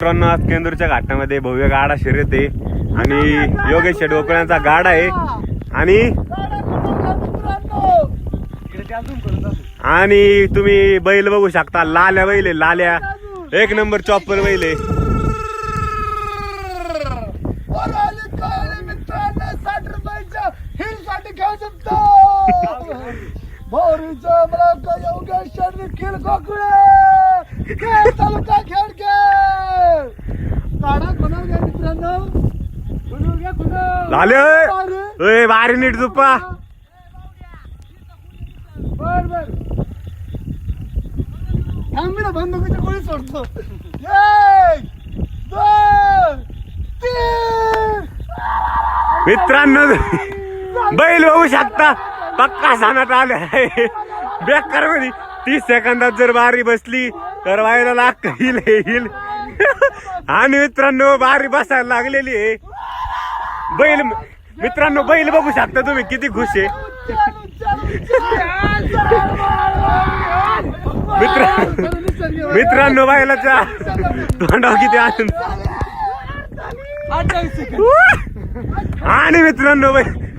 मित्रांनो, आज केंदूरच्या घाटामध्ये भव्य गाडा शर्यत आहे आणि योगेश शेडवकरांचा गाडा आहे आणि तुम्ही बैल बघू शकता. लाल्या बैल आहे, लाल्या एक नंबर चॉपर बैल आहे. लाले बारी नीट झुप्पा. बर बर थांबी ना, बंदुकीच्या गोळी सोडतो. 1 2 3. मित्रांनो, बैल बघू शकता पक्का सानात आले आहे. बेकार मध्ये 30 सेकंदात जर बारी बसली तर व्हायला लाग येईल. आणि मित्रांनो, बारी बसायला लागलेली आहे. बैल मित्रांनो, बैल बघू शकता तुम्ही किती खुश आहे. मित्रांनो, बैलाच्या तोंडावर किती आनंद. आणि मित्रांनो,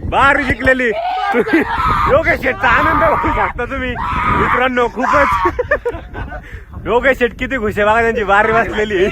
बारी जिंकलेली योगेश शेठचा आनंद बघू शकता तुम्ही. मित्रांनो, खूपच योगेश शेठ किती खुश आहे बघा, त्यांची बारी बसलेली.